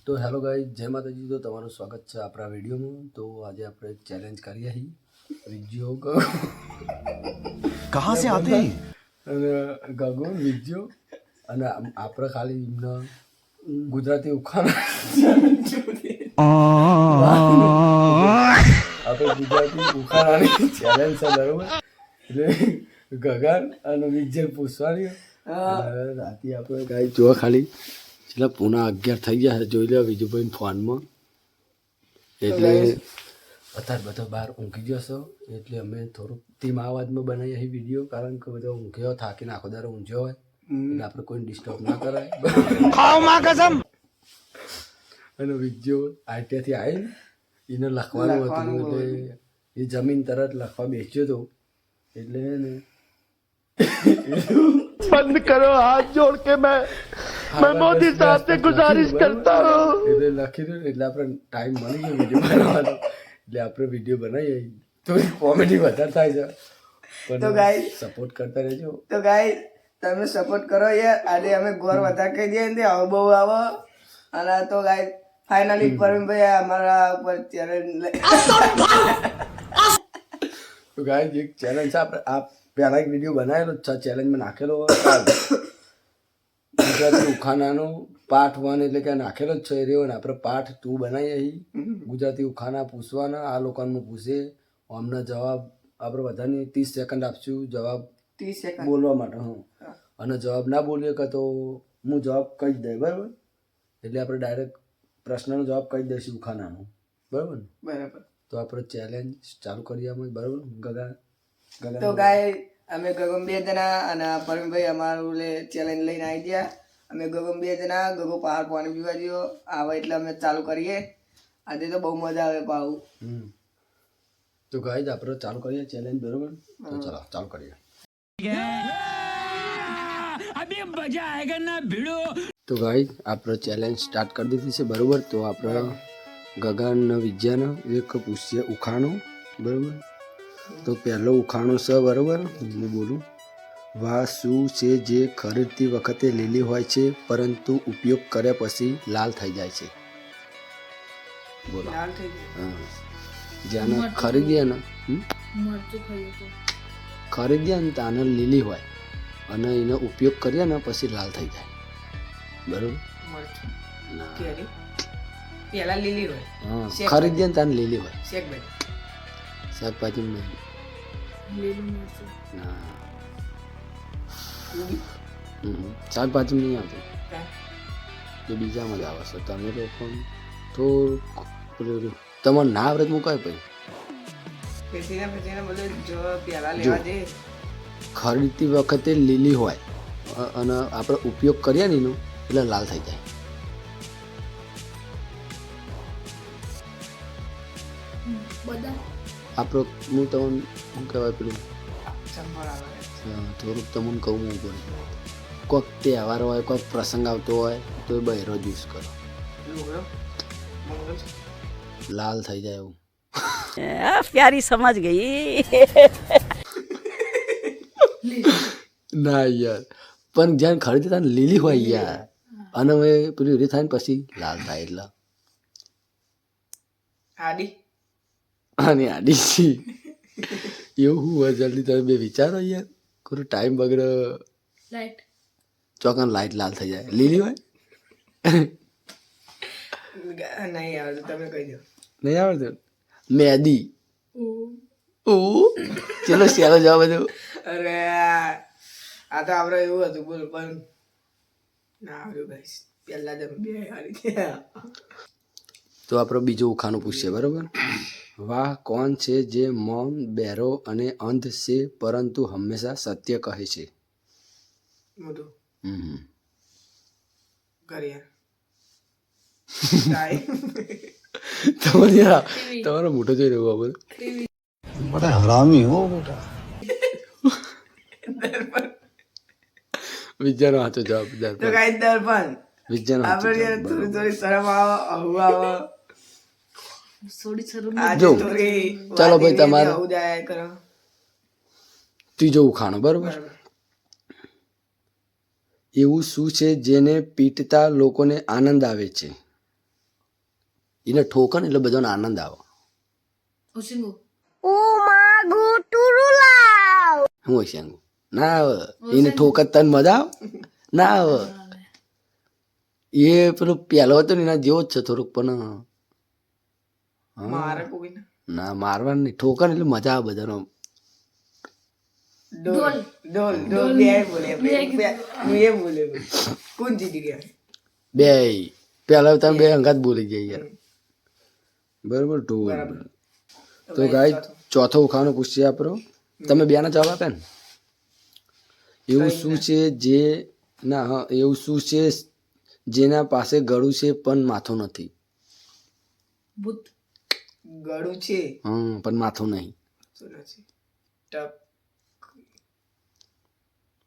तो hello guys, जय माता जी। तो તમારું સ્વાગત છે આપણા વિડીયોમાં। તો આજે આપણે એક ચેલેન્જ કરીએ છીએ વિજ્યો कहाँ से आते हैं અને ગગો વિજ્યો અને આપણે ખાલી એમને ગુજરાતી ઉખાણા આપણે ગુજરાતી ઉખાણાની ચેલેન્જ છે બરોબર। એટલે ગગન અને વિજય પૂછવાની રાતે આપણે ગાય જોવા ખાલી એટલે પૂના 11 થઈ ગયા છે જોઈ લે વિજયભાઈ ફોનમાં। એટલે અત્યારે બધો બહાર ઊંઘી જશો એટલે અમે થોડુંક ધીમા અવાજમાં બનાવીએ અહીં વિડીયો, કારણ કે બધો ઊંઘ્યો થાકીને આખો દારો ઊંઘ્યો હોય એટલે આપણે કોઈ ડિસ્ટર્બ ના કરાય। અને વિજયો આઈટીઆઈથી આવીને એને લખવાનું હતું એટલે એ જમીન તરત લખવા બેસ્યો હતો એટલે ને बंद करो हाथ जोड़ के मैं मोदी साहब से गुजारिश करता हूँ એટલે લખી દઉં એટલે આપણે ટાઈમ મળી ગયો વિડીયો બનાવવાનો એટલે આપણે વિડીયો બનાવીએ તો કોમેડી વધારે થાય છે તો પણ ગાઈસ સપોર્ટ કરતા રહેજો। તો ગાઈસ તમે સપોર્ટ કરો યાર। આજે અમે ગોર વધારે કહી દઈએ ને આવો બહુ આવો અને તો ગાઈસ ફાઇનલી પરવીનભાઈ અમારા ઉપર ચેલેન્જ તો ગાઈસ એક ચેલેન્જ છે, આપણે આ પહેલા એક વિડીયો બનાવેલો છે ચેલેન્જમાં નાખેલો ગુજરાતી ઉખાનાનો પાર્ટ 1 એટલે કે નાખેલો જ છે એ રહ્યો ને આપણે પાર્ટ 2 બનાવીએ અહીં ગુજરાતી ઉખાના પૂછવાના, આ લોકોનું પૂછે અમને જવાબ આપણે બધાને 30 સેકન્ડ આપશું જવાબ 30 સેકન્ડ બોલવા માટે। હું અને જવાબ ના બોલીએ કે તો હું જવાબ કહી જ દઈ બરાબર, એટલે આપણે ડાયરેક્ટ પ્રશ્નનો જવાબ કહી દઈશું ઉખાનાનો બરાબર ને। બરાબર તો આપણે ચેલેન્જ ચાલુ કરીએ અમે બરાબર ગગા તો ગાઈસ અમે ગગમ 2 જણા અને પરવીનભાઈ અમારું ચેલેન્જ લઈને આવી ગયા। અમે ગગમ 2 જણા ગગો પહાડ પાણી પીવા ગયો આવે એટલે અમે ચાલુ કરીએ। આજે તો બહુ મજા આવે પાઉ। તો ગાઈસ આપણે ચાલુ કરીએ ચેલેન્જ બરાબર, તો ચાલો ચાલુ કરીએ। તો ગાઈસ આપણે ચેલેન્જ સ્ટાર્ટ કરી દીધી છે બરાબર। તો આપણે ગગન વિજ્ઞાન એક પૂછીએ ઉખાણો બરાબર। તો પહેલો ઉખાણો છે બરાબર, હું બોલું। વાહ શું છે જે ખરીદતી વખતે લીલી હોય છે પરંતુ ઉપયોગ કર્યા પછી લાલ થઈ જાય છે? બોલો। લાલ થઈ ગયું હા, જેને ખરીદીએ ને ખરીદીએ ને તો આને લીલી હોય અને એનો ઉપયોગ કરીએ ને પછી લાલ થઈ જાય બરાબર। મરચું ના કેરી પેલા લીલી હોય હા, ખરીદીએ ને તાને લીલી હોય, શેકભાઈ શાકભાજી નહીં ના શાકભાજી નહીં આવતું એ બીજામાં જ આવે છે। તમે લોકો થોડુંક પેલું તમારે ના આવડે તો મુકાય ભાઈ। પછી બધું જો પેલા લેવા જઈએ ખરીદતી વખતે લીલી હોય અને આપણે ઉપયોગ કરીએ ને એનો એટલે લાલ થઈ જાય। આપણો હું તમને શું કહેવાય પેલું સંભાળ આવે થોડુંક તમને કહું હું પડે કોઈક તહેવાર હોય કોઈક પ્રસંગ આવતો હોય તો એ બહેરો જ યુઝ કરો, લાલ થઈ જાય એવું। प्यारी समझ गई ના યાર, પણ જ્યાં ખરીદી થાય ને લીલી હોય યાર અને હવે પેલી રીત થાય ને પછી લાલ થાય એટલે આડી અને આડી એવું શું હોય? જલ્દી તમે બે વિચારો યાર, કોઈ ટાઈમ બગડે ચોકન લાઈટ લાલ થઈ જાય લીલી હોય નહીં આવે તો તમે કહી દો નહીં આવડતું? મેદી ઓ ચલો ચાલો જવા બધું અરે આ તો આપણે એવું હતું બોલ પણ ના આવ્યું ગાઈસ પહેલા જ બે હારી ગયા। તો આપણે બીજું ઉખાણું પૂછીએ બરાબર। વાહ કોણ છે જે મૌન બહેરો અને અંધ છે પરંતુ હંમેશા સત્ય કહે છે? મોટું હમ ઘડિયાળ તમારો મોટો જોઈ રહ્યો બધું बड़ा हरामी हो बेटा વિજ્ઞાનો સાચો જવાબ તો દર્પણ ગાઈસ દર્પણ વિજ્ઞાનો સાચો આપણે જવાબ થોડી બરાબર। થોડી શરમ આવે આવું આવે આજે જો થોડી ચાલો ભાઈ વાત એવી તમારે આવું જાય કરો ત્રીજો ઉખાણો બરાબર। એવું શું છે જેને પીટતા લોકોને આનંદ આવે છે? એને ઠોકે ને એટલે બધાને આનંદ આવે. ઓશિંગુ હું હોશિયાર ના આવે એને ઠોક જ તને મજા આવે ના આવે. એ પેલું પહેલો હતો ને એના જેવો જ છે થોડુંક પણ મારે કોઈ ના મારવાનું નહીં ઠોકે ને એટલે મજા આવે બધાનો. ડોલ ડોલ ડોલ બે બોલે હું એ બોલે કોણ જીતી ગયા બે પહેલા તમે બે અંગાત બોલી ગયા યાર બરોબર ઢોલ. તો ગાય ચોથો ઉખાણો પૂછીએ આપણો તમે બે ના જવાબ આપે ને. એવું શું છે જે ના હા એવું શું છે જેના પાસે ગળું છે પણ માથું નથી. ભૂત ગળું છે પણ માથું નહીં. શું નથી ટપ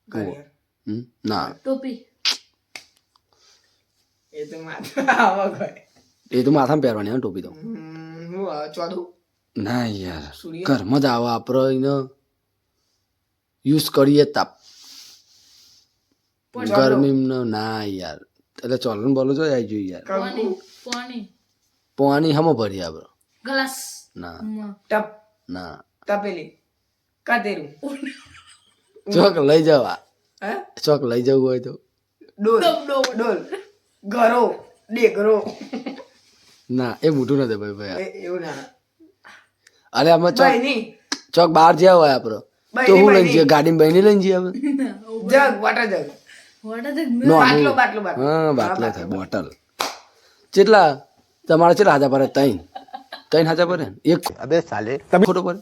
ઘડિયાળ ના ટોપી એ તો માથા આવા ગયે એ તો માથામાં પહેરવાની હા ટોપી તો. હું ચોથું ના યાર સૂર્ય? ઘરમાં જ આવે આપણે એને યુઝ કરીએ તાપ ગરમી ના યાર એટલે ચોલન બોલું તો આવી જોઈએ યાર. પાણી પાણી પાણી હમો ભરીએ આપણે. ગ્લાસ ના ટપ ના તપેલી કાતેરું ચોક લઈ જવા હે ચોક લઈ જવું હોય તો ડોલ ડોલ ઘરો ડેગરો ના એ મોટું નથી ભાઈ ભાઈ. એવું ના અરે આમાં ચોક બહેની ચોક બહાર જ્યાં હોય આપણે તો હું લઈને જઈએ ગાડીમાં બહીને લઈને જઈએ આપણે. જગ વોટર જગ વોટર જગ નો બાટલો બાટલો બાટલો હા બાટલો થાય બોટલ કેટલા તમારે કેટલા હાથા પડે ત્રણ ત્રણ હાથા પડે ને એક अबे साले ખોટો પડે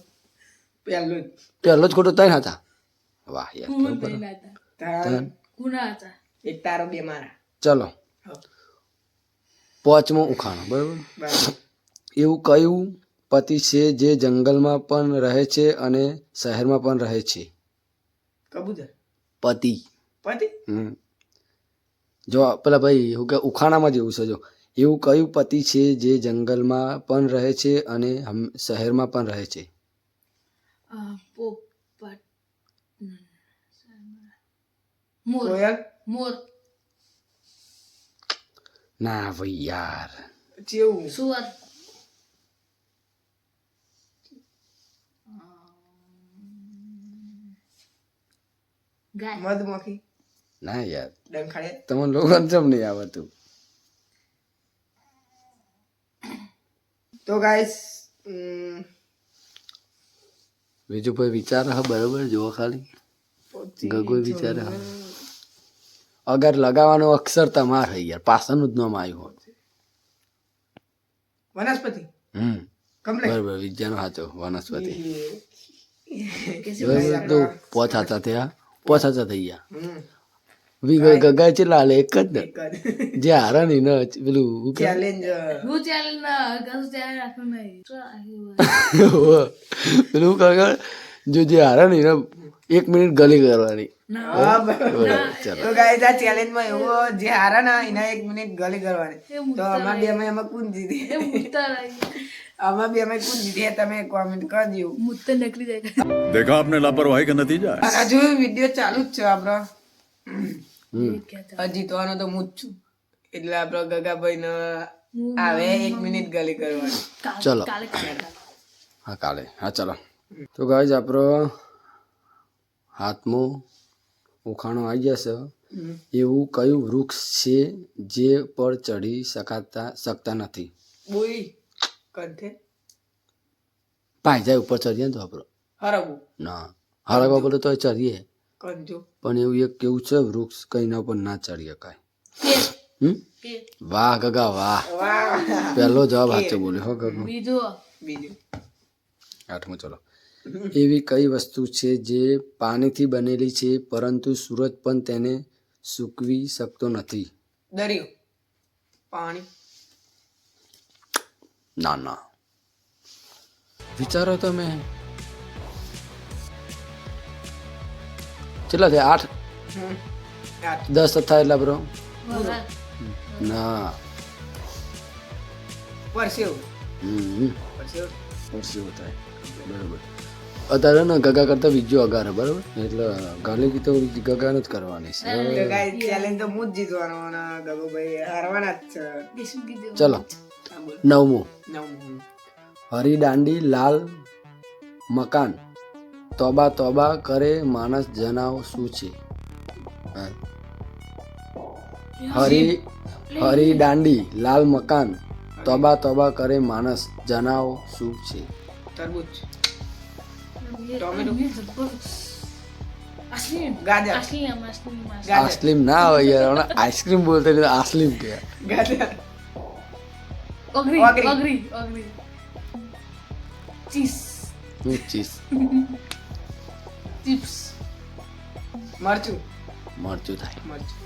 પહેલું જ પહેલો જ ખોટો ત્રણ હાથા. વાહ યાર કુમન કેવું પડે. પહેલા હતા તારા કુના હતા એક તારો બે મારા ચલો પાંચમો ઉખાણો બરાબર. બરાબર એવું કયું પતિ છે જે જંગલમાં પણ રહે છે અને શહેરમાં પણ રહે છે. કબૂતર પતિ પતિ જો પેલા ભાઈ એવું કે ઉખાણામાં જ એવું છે જો એવું કયું પતિ છે જે જંગલમાં પણ રહે છે અને શહેરમાં પણ રહે છે. પોપટ મોર કોયલ મોર ના ભાઈ યાર ચેવું સુવર ગાય મધમાખી ના યાર ડંખાડે તમને લોકોને જમ નહીં આવડતું. તો ગાઈસ બીજું ભાઈ વિચાર હા બરાબર જુઓ ખાલી ગગોઈ વિચાર હા અગર લગાવવાનો અક્ષર તમારે યાર પાછળનું જ નામ આવ્યું હોત. વનસ્પતિ કમ્પ્લેટ બરાબર વિદ્યાનો સાચો વનસ્પતિ બરાબર તો પોચ હાથા થયા પોચ હાથા થઈ ગયા. ગગા ચેલા હાલે એક જ ને એક જ જે હારા નહીં ને પેલું શું કહેવાય? ચેલેન્જ હું ચેલેન્જ ના કશું ચેલેન્જ રાખવું નહીં શું રાખ્યું હોય? પેલું કાકા જો જે હારા નહીં ને 1 મિનિટ ગલી કરવાની. હા બરાબર. બરાબર ચાલો તો ગાઈસ આ ચેલેન્જ માં એવો જે હારા ના એના 1 મિનિટ ગલી કરવાની તો આમાં બે માં એમાં કોણ જીતી એ મુત્તર આમાં બે માં કોણ જીતી એ તમે કોમેન્ટ કરી દો. મુત્તર નીકળી જાય देखा आपने लापरवाही का नतीजा है। અને હજુ વિડીયો ચાલુ જ છે આપણો હમ જીતવાનો તો હું જ છું એટલે આપણો ગગાભાઈ ને આવે 1 મિનિટ ગલી કરવાની ચલો કાલે કાલે હા કાલે હા ચાલો તો ગાઈઝ આપણો હાથમાં ઉખાણો આવી જશે. એવું કયું વૃક્ષ છે જે પર ચડી શકતા નથી. બોઈ કંઠે ભાઈ જાય ઉપર ચડીએ ને તો આપણો હરગું ના હળગવા બોલે તો ચડીએ કંજો પણ એવું એક કેવું છે વૃક્ષ કઈના ઉપર ના ચડી શકાય. પેટ હમ વાહ ગગા વાહ વાહ પહેલો જવાબ સાચો બોલ્યો હો ગગો. બીજું આઠમો ચલો એવી કઈ વસ્તુ છે જે પાણીથી બનેલી છે પરંતુ સૂરજ પણ તેને સૂકવી શકતો નથી. દરિયો પાણી ના ના વિચારો તમે કેટલા થયા 8 10 થાય એટલે બ્રો ના પરસેવ પરસેવો થાય બરાબર. અત્યારે ને ગગા કરતા બીજો અગાર બરાબર એટલે ગાલી તો ગગાને જ કરવાની છે. ચેલેન્જ તો હું જ જીતવાનો અને ગગુભાઈ હારવાના જ છે ચલો 9મું નવમું. હરી દાંડી લાલ મકાન તોબા તોબા કરે માણસ જણાવો શું છે? હા. હરી દાંડી લાલ મકાન તોબા તોબા કરે માણસ જણાવો શું છે? તરબૂચ. આઈસ્ક્રીમ ગાજર. આઈસ્ક્રીમ ગાજર. આસલીમ ના હોય યાર હમણાં આઈસ્ક્રીમ બોલते એટલે આસલીમ કે ગાજર. ઓગરી ઓગરી. ઓગરી ઓગરી ચીઝ હું ચીઝ ચિપ્સ મરચું. મરચું થાય મરચું.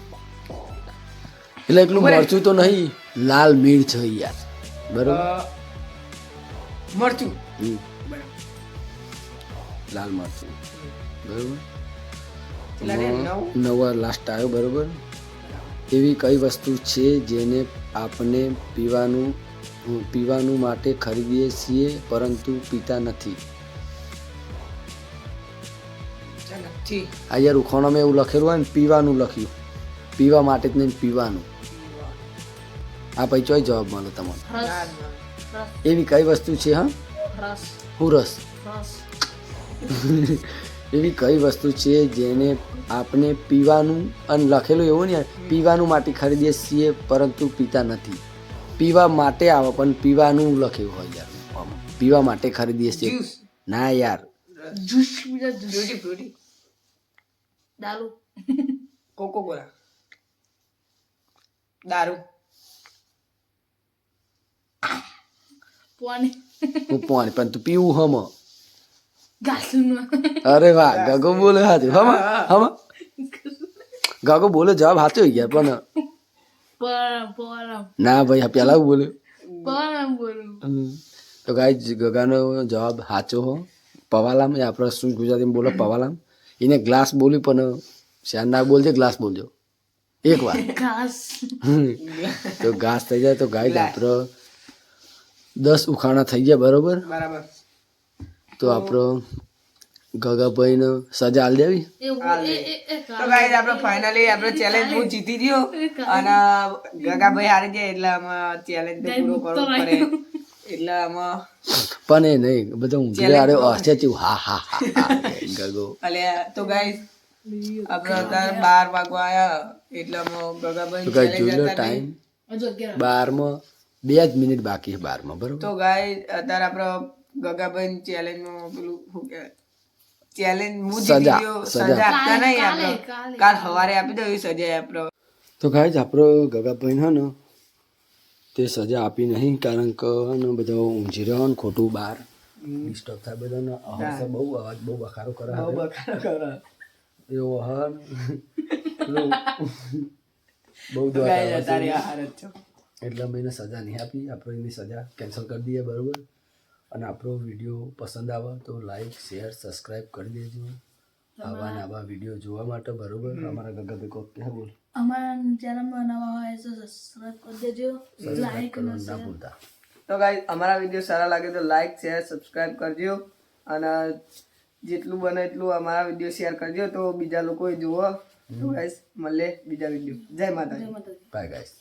એટલે એકલું મરચું તો નહીં લાલ મિર્ચ હોય યાર બરોબર મરચું. હમ. લાલ મરચું બરોબર કેટલા રે? નવ. નવા લાસ્ટ આવ્યો બરોબર એવી કઈ વસ્તુ છે જેને આપણે પીવાનું માટે ખરીદીએ છીએ પરંતુ પીતા નથી? નથી. આ યાર ઉખાણામાં એવું લખેલું હોય ને પીવાનું લખ્યું પીવા માટે જ નહીં પીવાનું આ પછી ચોય જવાબ મળે તમને રસ એવી કઈ વસ્તુ છે હા રસ હું રસ રસ એવી કઈ વસ્તુ છે જેને આપણે પીવાનું અને લખેલું એવું ને યાર પીવાનું માટે ખરીદીએ છીએ પરંતુ પીતા નથી પીવા માટે આવે પણ પીવાનું લખ્યું હોય યાર આમાં. પીવા માટે ખરીદીએ છીએ જ્યુસ. ના યાર જ્યુસ બીજા જ્યુસ ફ્રૂટી. ફ્રૂટી. દારૂ કોકો કોલા. દારૂ. પાણી હું પાણી પણ તું પીવું હમ ઘાસનું અરે વાહ ગગો બોલે સાચું હમ ગગો બોલે જવાબ સાચો હોય ગયા પણ પરમ ના ભાઈ પેલા બોલ્યો પરમ બોલું તો ગાય ગગાનો જવાબ સાચો હો પવાલામ એ આપણે શું ગુજરાતીમાં બોલો પવાલામ એને ગ્લાસ બોલ્યું પણ શ્યાન ના બોલજે ગ્લાસ બોલજો એક વાર ઘાસ તો ઘાસ થઈ જાય તો ગાય આપણે 10 ઉખાણા થઈ ગયા બરોબર બરાબર. તો આપણો ગગાભાઈને સજા આલી દેવી તો ગાઈસ આપણે ફાઇનલી આપણે ચેલેન્જ હું જીતી ગયો અને ગગાભાઈ હારી ગયા એટલે આમાં ચેલેન્જ તો પૂરો કરવો પડે એટલે આમાં પણ એ નહીં બધા ઊંઘી આડે હસે છે હા હા હા ગગો અલ્યા તો ગાઈસ આપણે અત્યારે 12 વાગવા આયા એટલે આમાં ગગાભાઈ તો ગાય જોઈ લો ટાઈમ હજુ 11 12 2 જ મિનિટ બાકી છે 12 બરોબર તો ગાઈસ અત્યારે આપણે ગગાભાઈ ચેલેન્જ નું પેલું શું કહેવાય ચેલેન્જ હું જીતી સજા, ગયો સજા. સજા આપતા નહીં કાલે, આપણે કાલે. કાલ સવારે આપી દો એવી સજા આપણે તો ગાય આપણો ગગાભાઈ હે ને તે સજા આપી નહીં કારણ કે હે ને બધા ઊંઘી રહ્યો ને ખોટું બહાર ડિસ્ટર્બ થાય બધાને અવાજ બહુ બખારો કરે બહુ બખાડો કરે એવો હન પેલું બહુ તો દોડ ગાઈસ આવે અત્યારે છે. આ હાલત છે એટલે અમે એને સજા નહીં આપી આપણે એની સજા કેન્સલ કરી દઈએ બરોબર અને આપણો વિડીયો પસંદ આવે તો લાઈક શેર સબસ્ક્રાઈબ કરી દેજો આવા ને આવા વિડીયો જોવા માટે બરોબર અમારા ગગાભાઈ કોક ક્યાં બોલ અમારા ચેનલમાં નવા હોય તો સબસ્ક્રાઇબ કરી દેજો સબસ્ક્રાઈબ લાઈક કરવાનું ના ભૂલતા તો ગાઈસ અમારા વિડીયો સારા લાગે તો લાઈક શેર સબસ્ક્રાઇબ કરજો અને જેટલું બને એટલું અમારા વિડીયો શેર કરજો તો બીજા લોકોએ જુઓ તો ગાઈસ મળે બીજા વિડીયો જય માતાજી બાય ગાઈસ